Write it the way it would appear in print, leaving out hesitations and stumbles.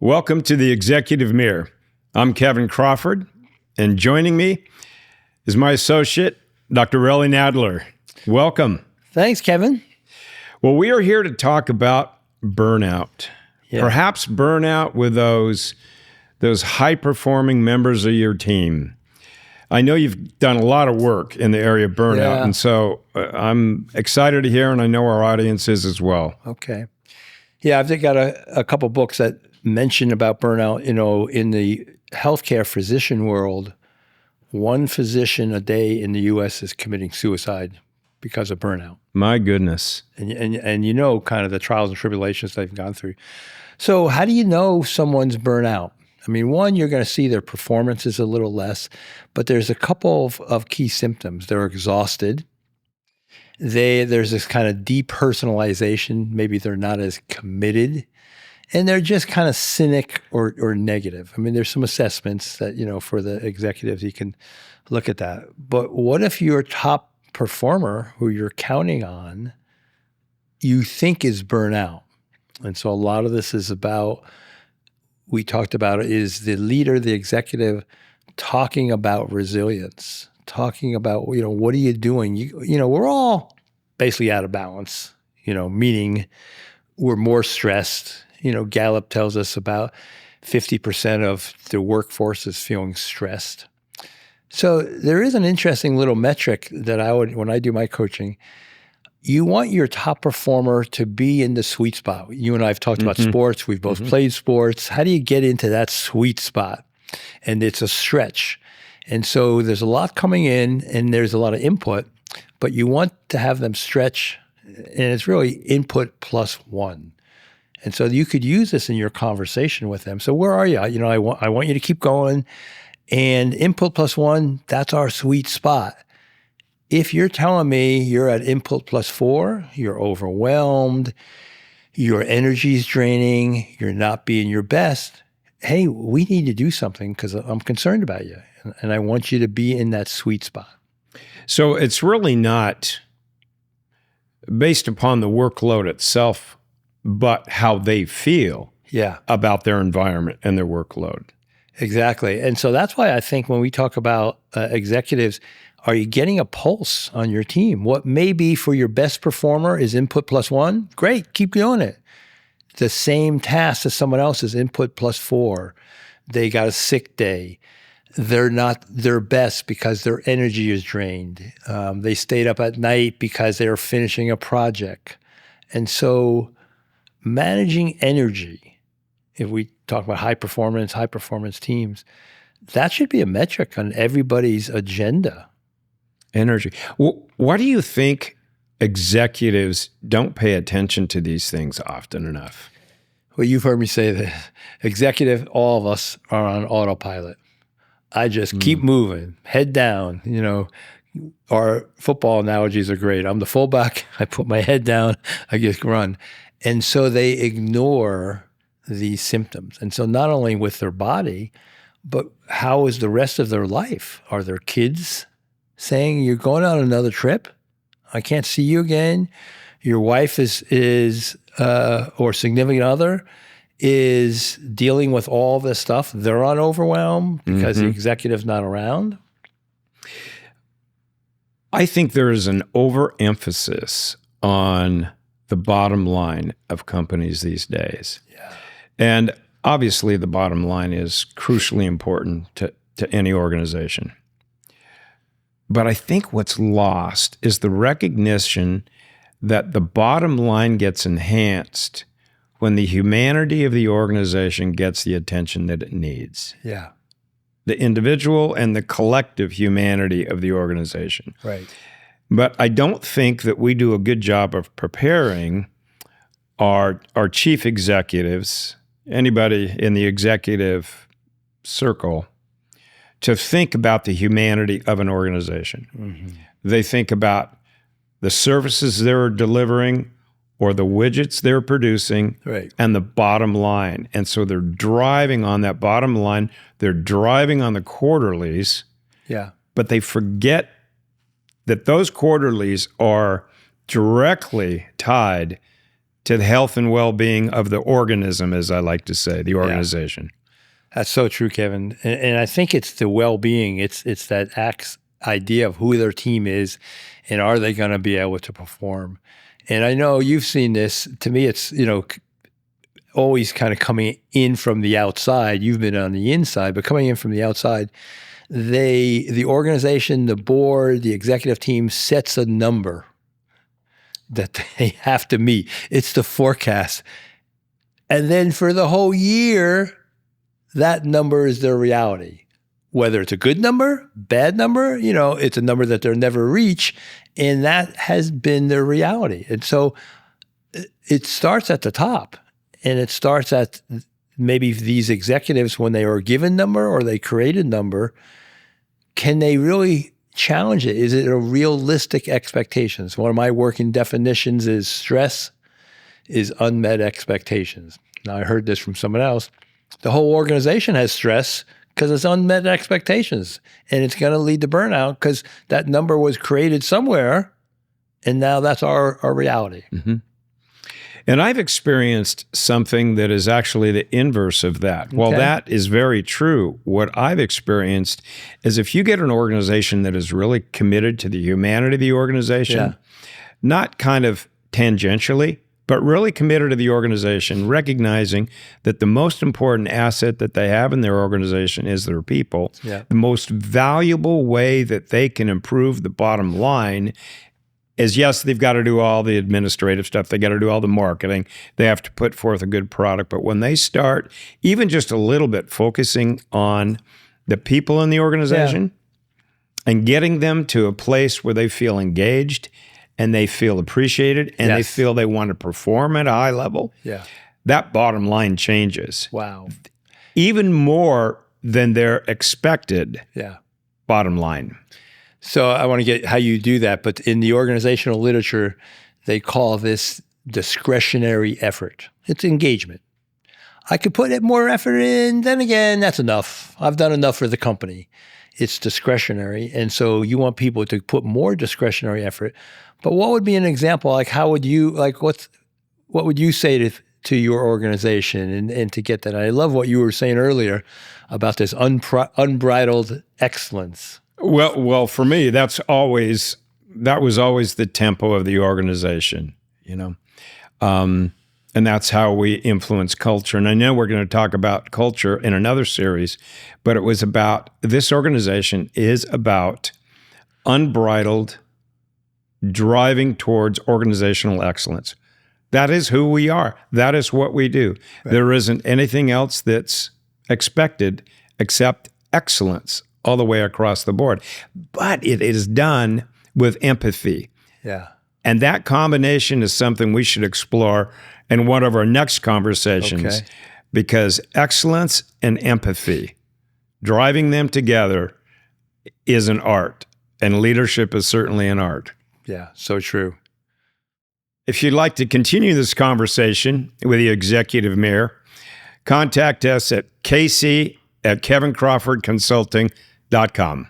Welcome to the Executive Mirror. I'm Kevin Crawford, and joining me is my associate, Dr. Relly Nadler. Welcome. Thanks, Kevin. Well, we are here to talk about burnout. Yeah. Perhaps burnout with those high-performing members of your team. I know you've done a lot of work in the area of burnout, and so I'm excited to hear, and I know our audience is as well. Okay. Yeah, I've got a couple books that mention about burnout. You know, in the healthcare physician world, one physician a day in the U.S. is committing suicide because of burnout. My goodness. And you know kind of the trials and tribulations they've gone through. So how do you know someone's burnout? I mean, one, you're going to see their performance is a little less, but there's a couple of key symptoms. They're exhausted. There's this kind of depersonalization. Maybe they're not as committed. And they're just kind of cynic or negative. I mean, there's some assessments that, you know, for the executives, you can look at that. But what if your top performer, who you're counting on, you think is burnout? And so a lot of this is about, we talked about it, is the leader, the executive, talking about resilience, talking about, you know, what are you doing? You know, we're all basically out of balance, you know, meaning we're more stressed. You know, Gallup tells us about 50% of the workforce is feeling stressed. So there is an interesting little metric that when I do my coaching, you want your top performer to be in the sweet spot. You and I have talked about sports. We've both played sports. How do you get into that sweet spot? And it's a stretch. And so there's a lot coming in and there's a lot of input, but you want to have them stretch, and it's really input plus one. And so you could use this in your conversation with them. So where are you? You know, I want you to keep going, and input plus one, that's our sweet spot. If you're telling me you're at input plus 4, you're overwhelmed, your energy's draining, you're not being your best, hey, we need to do something because I'm concerned about you. And I want you to be in that sweet spot. So it's really not based upon the workload itself, but how they feel about their environment and their workload. Exactly. And so that's why I think when we talk about executives, are you getting a pulse on your team? What may be for your best performer is input plus 1. Great, keep doing it. The same task as someone else is input plus 4. They got a sick day. They're not their best because their energy is drained. They stayed up at night because they're finishing a project. And so managing energy, if we talk about high performance teams, that should be a metric on everybody's agenda. Energy. Why do you think executives don't pay attention to these things often enough? Well, you've heard me say that executive, all of us are on autopilot. I just keep moving, head down. You know, our football analogies are great. I'm the fullback. I put my head down. I just run. And so they ignore these symptoms. And so not only with their body, but how is the rest of their life? Are their kids saying, you're going on another trip? I can't see you again. Your wife is or significant other is dealing with all this stuff. They're on overwhelm because the executive's not around. I think there is an overemphasis on the bottom line of companies these days. Yeah. And obviously the bottom line is crucially important to any organization. But I think what's lost is the recognition that the bottom line gets enhanced when the humanity of the organization gets the attention that it needs. Yeah. The individual and the collective humanity of the organization. Right. But I don't think that we do a good job of preparing our chief executives, anybody in the executive circle, to think about the humanity of an organization. They think about the services they're delivering or the widgets they're producing and the bottom line. And so they're driving on that bottom line. They're driving on the quarterlies. Yeah. But they forget that those quarterlies are directly tied to the health and well-being of the organism, as I like to say, the organization. That's so true, Kevin. And I think it's the well-being. It's that idea of who their team is and are they going to be able to perform. And I know you've seen this. To me, it's, always kind of coming in from the outside. You've been on the inside, but coming in from the outside, the organization, the board, the executive team sets a number that they have to meet. It's the forecast. And then for the whole year, that number is their reality. Whether it's a good number, bad number, it's a number that they'll never reach. And that has been their reality. And so it starts at the top. And it starts at maybe these executives, when they are given a number or they create a number, can they really challenge it? Is it a realistic expectations? One of my working definitions is stress is unmet expectations. Now, I heard this from someone else. The whole organization has stress because it's unmet expectations. And it's going to lead to burnout because that number was created somewhere, and now that's our reality. Mm-hmm. And I've experienced something that is actually the inverse of that. While that is very true, what I've experienced is if you get an organization that is really committed to the humanity of the organization, not kind of tangentially, but really committed to the organization, recognizing that the most important asset that they have in their organization is their people. The most valuable way that they can improve the bottom line is, yes, they've got to do all the administrative stuff. They got to do all the marketing. They have to put forth a good product. But when they start even just a little bit focusing on the people in the organization and getting them to a place where they feel engaged and they feel appreciated and they feel they want to perform at a high level, that bottom line changes. Wow. Even more than their expected bottom line. So I want to get how you do that, but in the organizational literature, they call this discretionary effort. It's engagement. I could put more effort in, then again, that's enough. I've done enough for the company. It's discretionary. And so you want people to put more discretionary effort. But what would be an example? Like how would you, what would you say to your organization and to get that? I love what you were saying earlier about this unbridled excellence. Well, for me, that was always the tempo of the organization, and that's how we influence culture. And I know we're going to talk about culture in another series, but it was about this organization is about unbridled driving towards organizational excellence. That is who we are. That is what we do. Right. There isn't anything else that's expected except excellence all the way across the board. But it is done with empathy. And that combination is something we should explore in one of our next conversations, because excellence and empathy, driving them together is an art, and leadership is certainly an art. Yeah, so true. If you'd like to continue this conversation with the executive mayor, contact us at KC@KevinCrawfordConsulting.com.